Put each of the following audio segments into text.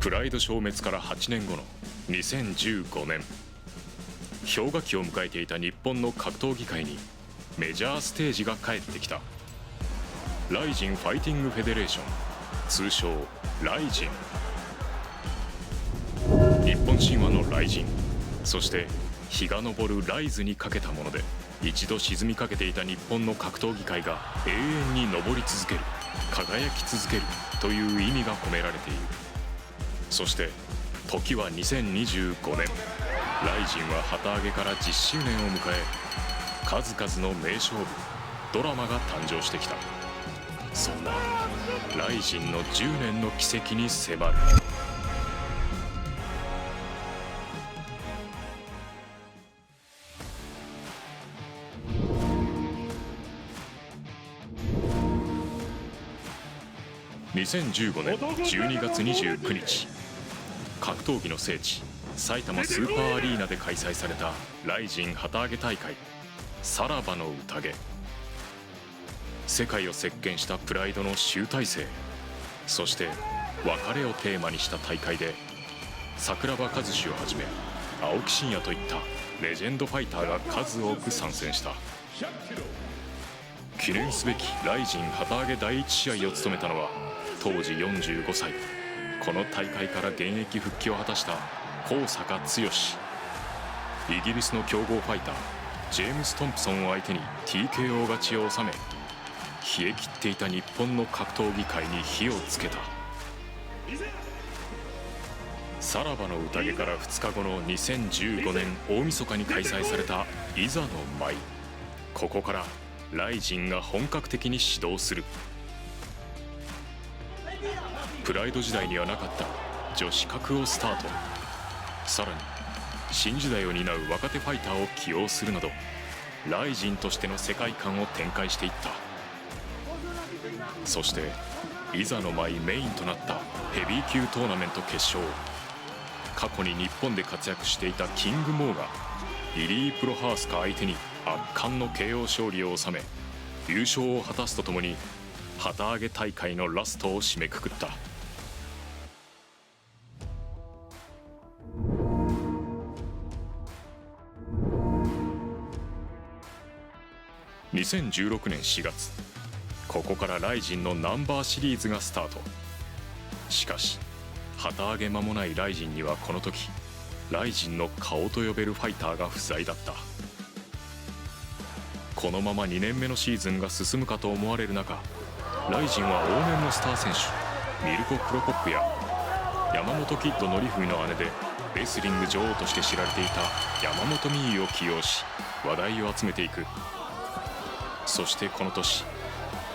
プライド消滅から8年後の2015年、氷河期を迎えていた日本の格闘技界にメジャーステージが帰ってきた。ライジンファイティングフェデレーション、通称ライジン。日本神話のライジン、そして日が昇るライズにかけたもので、一度沈みかけていた日本の格闘技界が永遠に昇り続ける、輝き続けるという意味が込められている。そして時は2025年、ライジンは旗揚げから10周年を迎え、数々の名勝負、ドラマが誕生してきた。そんなライジンの10年の軌跡に迫る。2015年12月29日、格闘技の聖地埼玉スーパーアリーナで開催されたライジン旗揚げ大会、さらばの宴。世界を席巻したプライドの集大成、そして別れをテーマにした大会で、桜庭和志をはじめ青木真也といったレジェンドファイターが数多く参戦した。記念すべきライジン旗揚げ第1試合を務めたのは当時45歳、この大会から現役復帰を果たした高坂剛。イギリスの強豪ファイタージェームス・トンプソンを相手に TKO 勝ちを収め、冷え切っていた日本の格闘技界に火をつけた。さらばの宴から2日後の2015年大晦日に開催されたいざの舞。ここからライジンが本格的に始動する。プライド時代にはなかった女子格をスタート。さらに新時代を担う若手ファイターを起用するなど、ライジンとしての世界観を展開していった。そしていざの舞メインとなったヘビー級トーナメント決勝。過去に日本で活躍していたキングモーがイリー・プロハースカ相手に圧巻の KO 勝利を収め、優勝を果たすとともに旗揚げ大会のラストを締めくくった。2016年4月、ここからライジンのナンバーシリーズがスタート。しかし旗揚げ間もないライジンにはこの時、ライジンの顔と呼べるファイターが不在だった。このまま2年目のシーズンが進むかと思われる中、ライジンは往年のスター選手ミルコ・クロコップや山本キッド典文の姉でレスリング女王として知られていた山本美依を起用し、話題を集めていく。そしてこの年、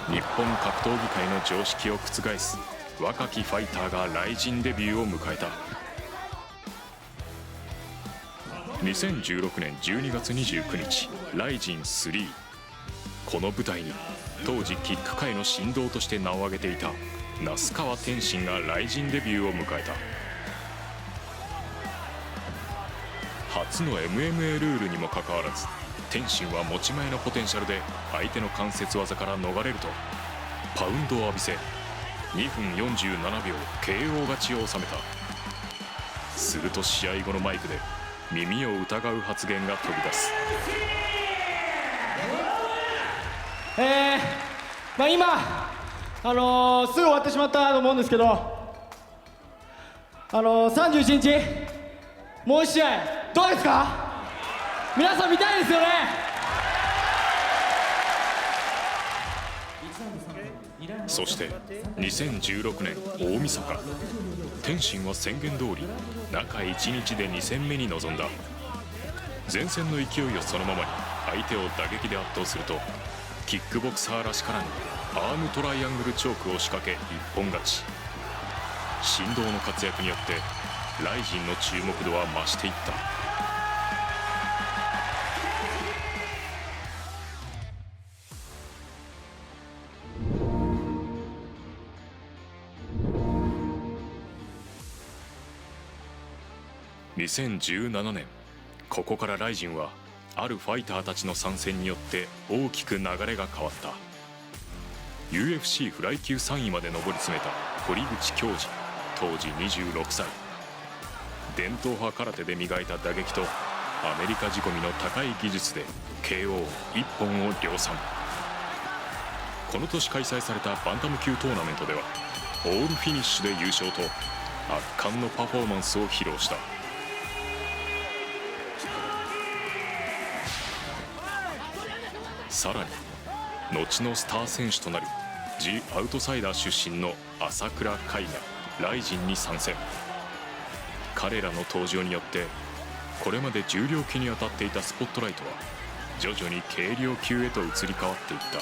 日本格闘技界の常識を覆す若きファイターがライジンデビューを迎えた。2016年12月29日、ライジン3。この舞台に当時キック界の神童として名を挙げていた那須川天心がライジンデビューを迎えた。初の MMA ルールにもかかわらず、天心は持ち前のポテンシャルで相手の関節技から逃れると、パウンドを浴びせ2分47秒 KO 勝ちを収めた。すると試合後のマイクで耳を疑う発言が飛び出す。今すぐ終わってしまったと思うんですけど、31日もう1試合どうですか？皆さん見たいですよね。そして2016年大晦日、天心は宣言通り中1日で2戦目に臨んだ。前線の勢いをそのままに相手を打撃で圧倒すると、キックボクサーらしからぬアームトライアングルチョークを仕掛け一本勝ち。神童の活躍によってライジンの注目度は増していった。2017年、ここからライジンはあるファイターたちの参戦によって大きく流れが変わった。 UFC フライ級3位まで上り詰めた堀口恭司、当時26歳。伝統派空手で磨いた打撃とアメリカ仕込みの高い技術で KO1 本を量産。この年開催されたバンタム級トーナメントではオールフィニッシュで優勝と圧巻のパフォーマンスを披露した。さらに後のスター選手となるジ・アウトサイダー出身の朝倉海がライジンに参戦。彼らの登場によってこれまで重量級に当たっていたスポットライトは徐々に軽量級へと移り変わっていった。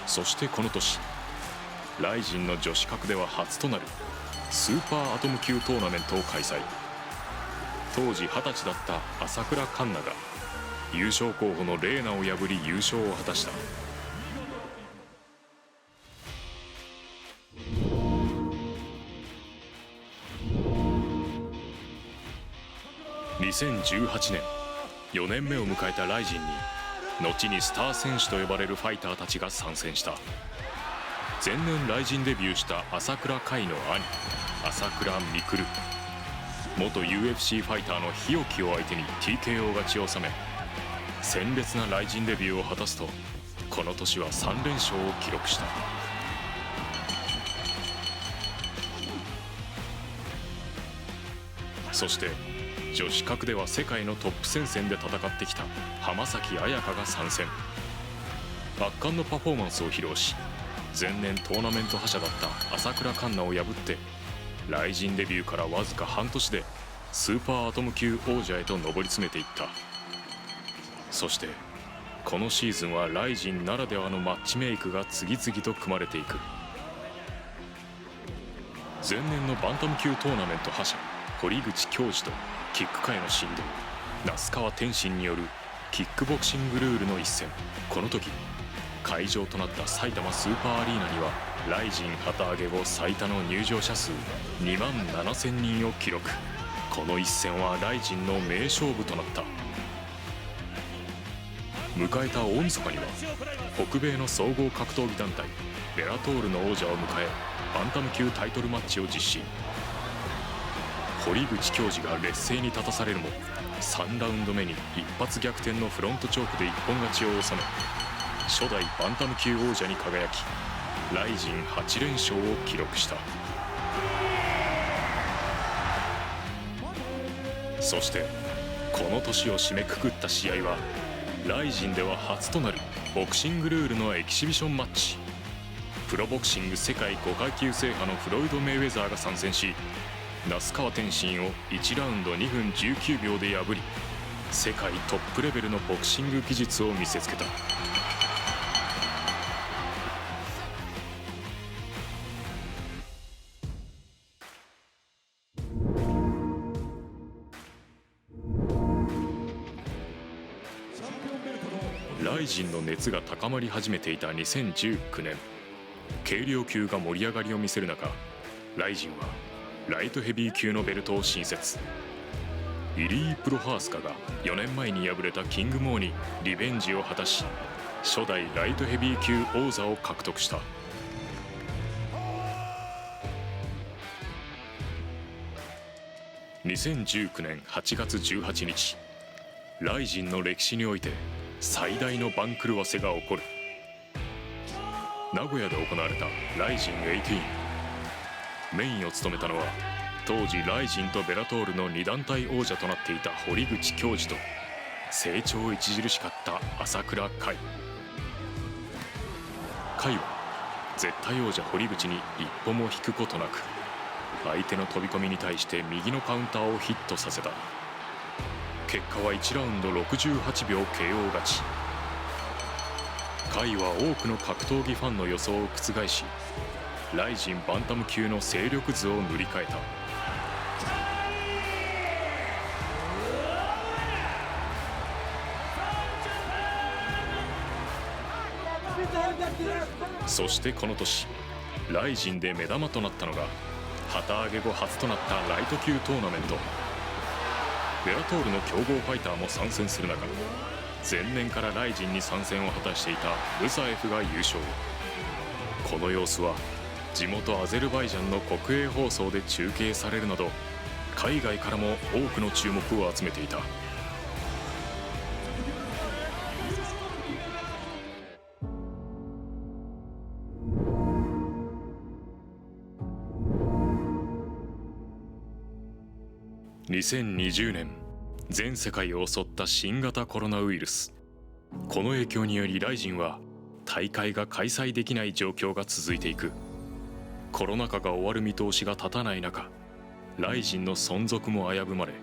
そしてこの年ライジンの女子格では初となるスーパーアトム級トーナメントを開催。当時20歳だった朝倉環奈が優勝候補のレーナを破り優勝を果たした。2018年4年目を迎えたライジンに後にスター選手と呼ばれるファイターたちが参戦した。前年ライジンデビューした朝倉海の兄朝倉未来、元 UFC ファイターの日置を相手に TKO 勝ちを収め鮮烈なライジンデビューを果たすと、この年は3連勝を記録した。そして女子格では世界のトップ戦線で戦ってきた浜崎朱加が参戦。圧巻のパフォーマンスを披露し前年トーナメント覇者だった朝倉環奈を破ってライジンデビューからわずか半年でスーパーアトム級王者へと上り詰めていった。そしてこのシーズンはライジンならではのマッチメイクが次々と組まれていく。前年のバンタム級トーナメント覇者堀口恭司とキック界の神童那須川天心によるキックボクシングルールの一戦。この時会場となった埼玉スーパーアリーナにはライジン旗揚げ後最多の入場者数2万7000人を記録。この一戦はライジンの名勝負となった。迎えた大晦日には北米の総合格闘技団体ベラトールの王者を迎えバンタム級タイトルマッチを実施。堀口恭司が劣勢に立たされるも3ラウンド目に一発逆転のフロントチョークで一本勝ちを収め初代バンタム級王者に輝きライジン8連勝を記録した。そしてこの年を締めくくった試合はライジンでは初となるボクシングルールのエキシビションマッチ。プロボクシング世界5階級制覇のフロイド・メイウェザーが参戦し那須川天心を1ラウンド2分19秒で破り世界トップレベルのボクシング技術を見せつけた。ライジンの熱が高まり始めていた2019年、軽量級が盛り上がりを見せる中ライジンはライトヘビー級のベルトを新設。イリー・プロハースカが4年前に敗れたキングモーにリベンジを果たし初代ライトヘビー級王座を獲得した。2019年8月18日ライジンの歴史において最大の番狂わせが起こる。名古屋で行われたライジン18。メインを務めたのは当時ライジンとベラトールの2団体王者となっていた堀口恭司と成長著しかった朝倉海。海は絶対王者堀口に一歩も引くことなく相手の飛び込みに対して右のカウンターをヒットさせた。結果は1ラウンド68秒 KO 勝ち。海は多くの格闘技ファンの予想を覆しライジンバンタム級の勢力図を塗り替えた。そしてこの年ライジンで目玉となったのが旗揚げ後初となったライト級トーナメント。ベラトールの強豪ファイターも参戦する中前年からライジンに参戦を果たしていたルサエフが優勝。この様子は地元アゼルバイジャンの国営放送で中継されるなど、海外からも多くの注目を集めていた。2020年、全世界を襲った新型コロナウイルス。この影響によりRIZINは大会が開催できない状況が続いていく。コロナ禍が終わる見通しが立たない中、RIZINの存続も危ぶまれ、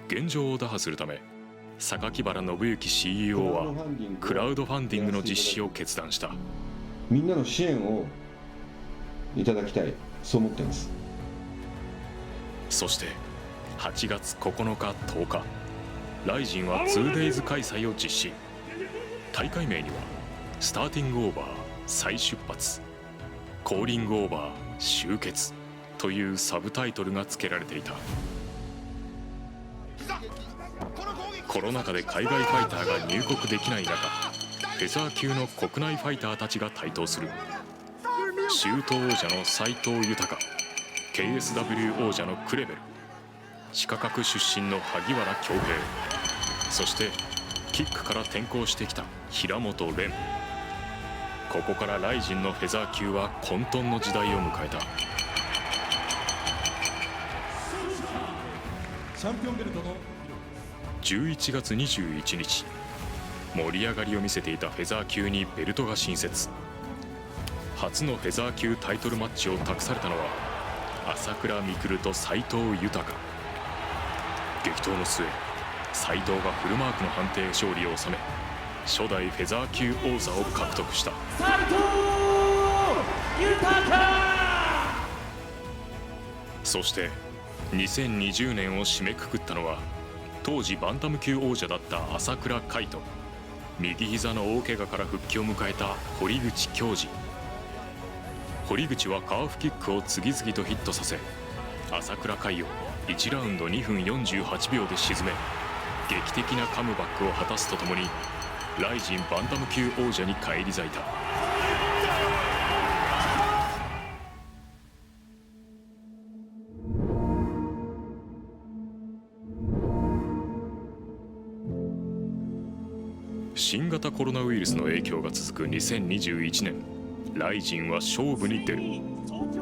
現状を打破するため榊原信之 CEO はクラウドファンディングの実施を決断した。みんなの支援をいただきたい、そう思っています。そして8月9日10日、RIZINは 2days 開催を実施。大会名にはスターティングオーバー再出発、コーリングオーバー終結というサブタイトルが付けられていた。コロナ禍で海外ファイターが入国できない中、フェザー級の国内ファイターたちが台頭する。シュート王者の斉藤豊、 KSW 王者のクレベル、地下格出身の萩原恭平、そしてキックから転向してきた平本蓮。ここからRIZINのフェザー級は混沌の時代を迎えた。チャンピオンベルトの11月21日、盛り上がりを見せていたフェザー級にベルトが新設。初のフェザー級タイトルマッチを託されたのは朝倉未来と斉藤豊。激闘の末、斉藤がフルマークの判定勝利を収め、初代フェザー級王座を獲得した。斉藤豊。そして2020年を締めくくったのは、当時バンタム級王者だった朝倉海と右膝の大怪我から復帰を迎えた堀口恭司。堀口はカーフキックを次々とヒットさせ、朝倉海を1ラウンド2分48秒で沈め、劇的なカムバックを果たすとともにRIZINバンタム級王者に返り咲いた。新型コロナウイルスの影響が続く2021年、RIZINは勝負に出る。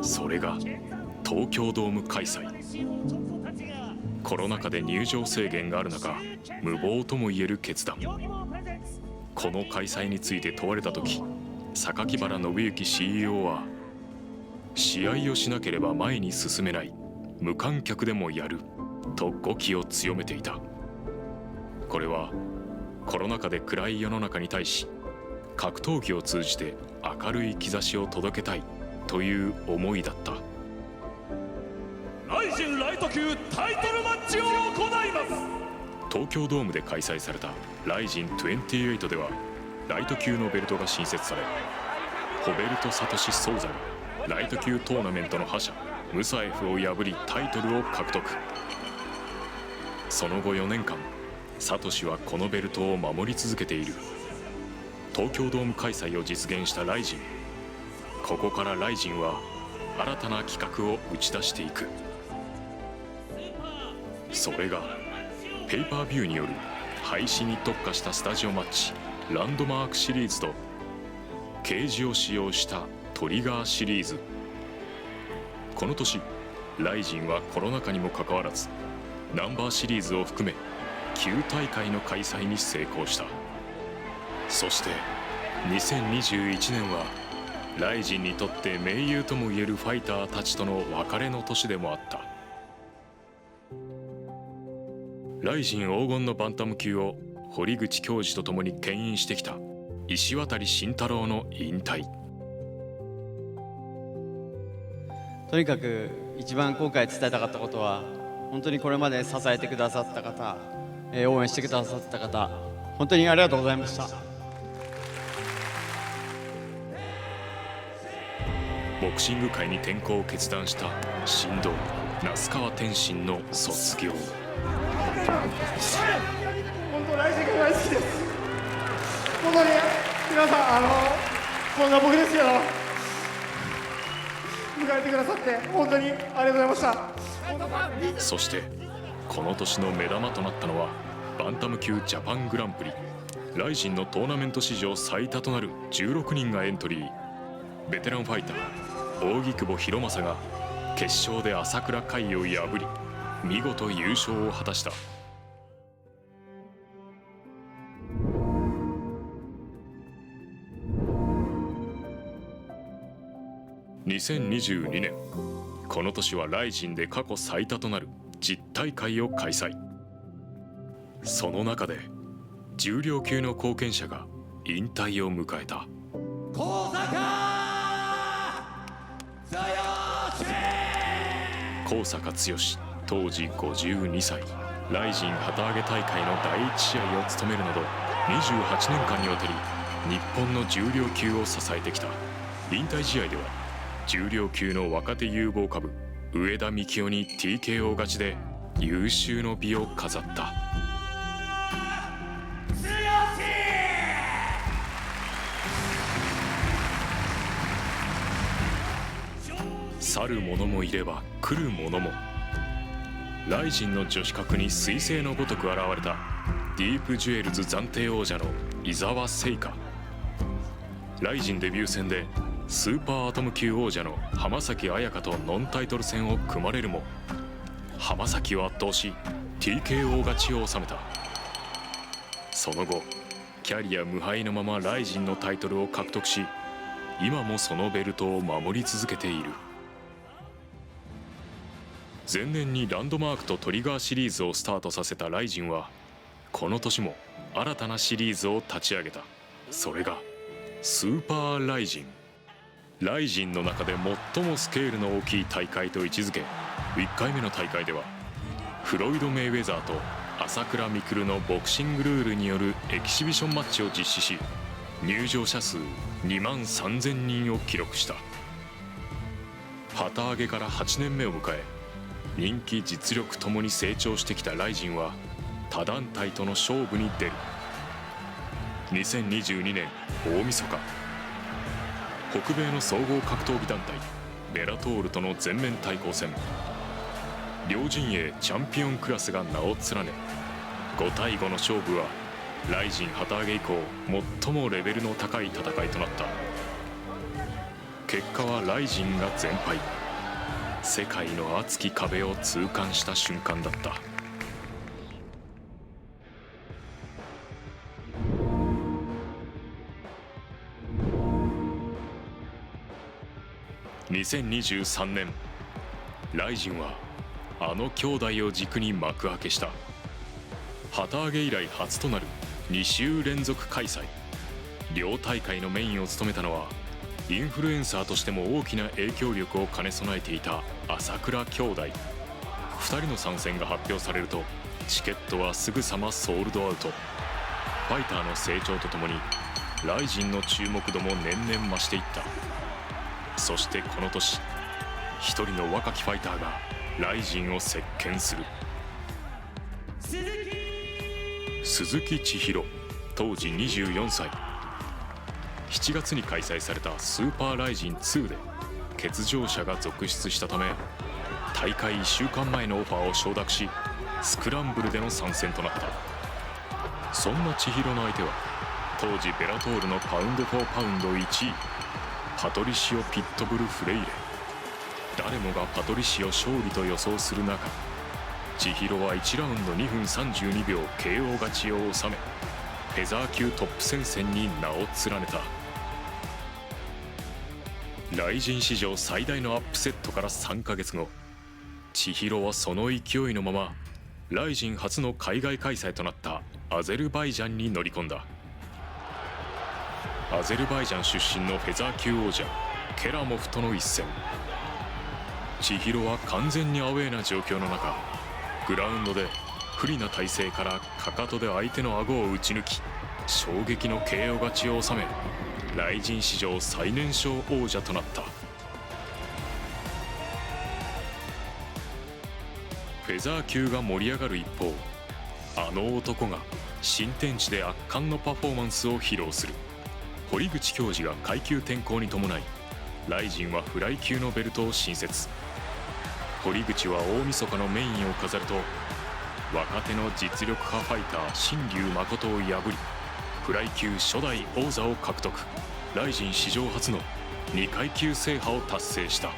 それが東京ドーム開催。コロナ禍で入場制限がある中、無謀ともいえる決断。この開催について問われた時、榊原信之 CEO は、試合をしなければ前に進めない、無観客でもやると語気を強めていた。これはコロナ禍で暗い世の中に対し、格闘技を通じて明るい兆しを届けたいという思いだった。RIZINライト級タイトルマッチを行います。東京ドームで開催されたRIZIN28では、ライト級のベルトが新設され、ホベルト・サトシ・ソウザがライト級トーナメントの覇者ムサエフを破りタイトルを獲得。その後4年間、サトシはこのベルトを守り続けている。東京ドーム開催を実現したRIZIN。ここからRIZINは新たな企画を打ち出していく。それがペーパービューによる配信に特化したスタジオマッチランドマークシリーズと、ケージを使用したトリガーシリーズ。この年、RIZINはコロナ禍にもかかわらずナンバーシリーズを含め9大会の開催に成功した。そして2021年はRIZINにとって盟友ともいえるファイターたちとの別れの年でもあった。RIZIN黄金のバンタム級を堀口恭司と共に牽引してきた石渡慎太郎の引退。とにかく一番今回伝えたかったことは、本当にこれまで支えてくださった方、応援してくださった方、本当にありがとうございました。ボクシング界に転向を決断した神童那須川天心の卒業。本当RIZINが大好きです。本当に皆さんこんな僕ですけど、迎えてくださって本当にありがとうございました。そしてこの年の目玉となったのはバンタム級ジャパングランプリ。ライジンのトーナメント史上最多となる16人がエントリー。ベテランファイター扇久保博正が決勝で朝倉海を破り見事優勝を果たした。2022年、この年はライジンで過去最多となる10大会を開催。その中で重量級の貢献者が引退を迎えた。高坂剛、当時52歳。ライジン旗揚げ大会の第1試合を務めるなど28年間にわたり日本の重量級を支えてきた。引退試合では重量級の若手有望株上田幹雄に TKO 勝ちで有終の美を飾った。去る者もいれば来る者も。ライジンの女子格に彗星のごとく現れたディープジュエルズ暫定王者の伊沢聖華。ライジンデビュー戦でスーパーアトム級王者の浜崎朱加とノンタイトル戦を組まれるも浜崎を圧倒し TKO 勝ちを収めた。その後キャリア無敗のままライジンのタイトルを獲得し今もそのベルトを守り続けている。前年にランドマークとトリガーシリーズをスタートさせたライジンはこの年も新たなシリーズを立ち上げた。それがスーパーライジン。ライジンの中で最もスケールの大きい大会と位置づけ1回目の大会ではフロイド・メイウェザーと朝倉未来のボクシングルールによるエキシビションマッチを実施し入場者数2万3000人を記録した。旗揚げから8年目を迎え人気実力ともに成長してきたライジンは他団体との勝負に出る。2022年大晦日、北米の総合格闘技団体ベラトールとの全面対抗戦。両陣営チャンピオンクラスが名を連ね5対5の勝負はライジン旗揚げ以降最もレベルの高い戦いとなった。結果はライジンが全敗。世界の熱き壁を痛感した瞬間だった。2023年、ライジンはあの兄弟を軸に幕開けした。旗揚げ以来初となる2週連続開催。両大会のメインを務めたのはインフルエンサーとしても大きな影響力を兼ね備えていた朝倉兄弟。2人の参戦が発表されるとチケットはすぐさまソールドアウト。ファイターの成長とともにライジンの注目度も年々増していった。そしてこの年一人の若きファイターがライジンを席巻する。鈴木千尋、当時24歳。7月に開催されたスーパーライジン2で欠場者が続出したため大会1週間前のオファーを承諾しスクランブルでの参戦となった。そんな千尋の相手は当時ベラトールのパウンド・フォー・パウンド1位パトリシオ・ピットブル・フレイレ。誰もがパトリシオ勝利と予想する中千尋は1ラウンド2分32秒 KO 勝ちを収めフェザー級トップ戦線に名を連ねた。ライジン史上最大のアップセットから3ヶ月後、千尋はその勢いのままライジン初の海外開催となったアゼルバイジャンに乗り込んだ。アゼルバイジャン出身のフェザー級王者ケラモフとの一戦。千尋は完全にアウェーな状況の中グラウンドで不利な体勢からかかとで相手の顎を打ち抜き衝撃の KO 勝ちを収めライジン史上最年少王者となった。フェザー級が盛り上がる一方あの男が新天地で圧巻のパフォーマンスを披露する。堀口恭司が階級転向に伴いライジンはフライ級のベルトを新設。堀口は大晦日のメインを飾ると、若手の実力派ファイター新竜誠を破りフライ級初代王座を獲得。ライジン史上初の2階級制覇を達成した。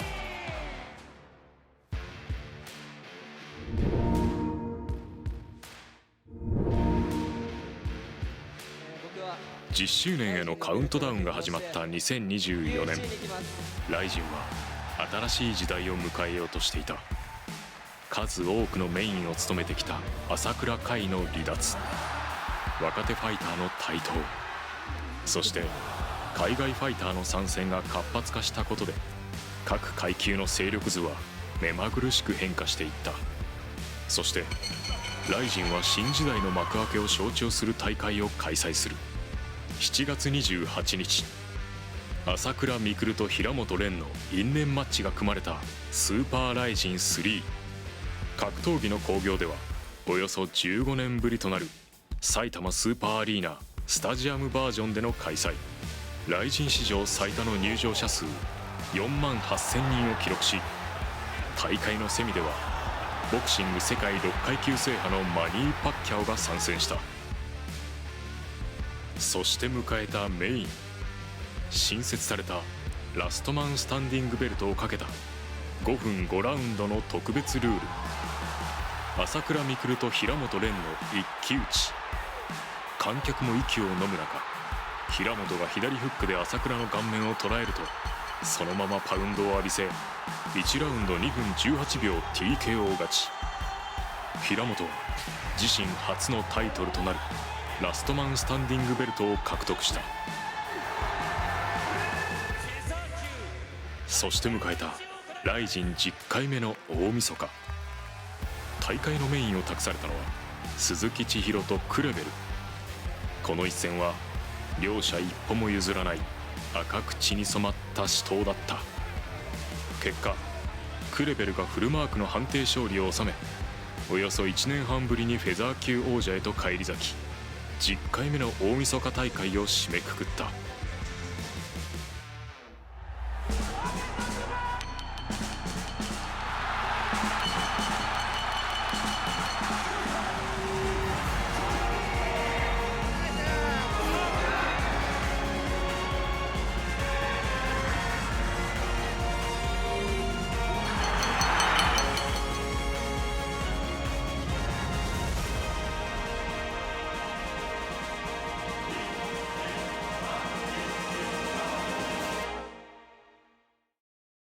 10周年へのカウントダウンが始まった2024年、ライジンは新しい時代を迎えようとしていた。数多くのメインを務めてきた朝倉海の離脱、若手ファイターの台頭、そして海外ファイターの参戦が活発化したことで、各階級の勢力図は目まぐるしく変化していった。そしてライジンは新時代の幕開けを象徴する大会を開催する。7月28日、朝倉未来と平本蓮の因縁マッチが組まれたスーパーライジン3。格闘技の興行ではおよそ15年ぶりとなる埼玉スーパーアリーナスタジアムバージョンでの開催。ライジン史上最多の入場者数4万8000人を記録し、大会のセミではボクシング世界6階級制覇のマニー・パッキャオが参戦した。そして迎えたメイン。新設されたラストマンスタンディングベルトをかけた5分5ラウンドの特別ルール。朝倉未来と平本蓮の一騎打ち。観客も息を飲む中、平本が左フックで朝倉の顔面を捉えると、そのままパウンドを浴びせ1ラウンド2分18秒 TKO 勝ち。平本は自身初のタイトルとなるラストマンスタンディングベルトを獲得した。そして迎えたライジン10回目の大晦日。大会のメインを託されたのは鈴木千尋とクレベル。この一戦は両者一歩も譲らない赤く血に染まった死闘だった。結果クレベルがフルマークの判定勝利を収め、およそ1年半ぶりにフェザー級王者へと返り咲き、10回目の大晦日大会を締めくくった。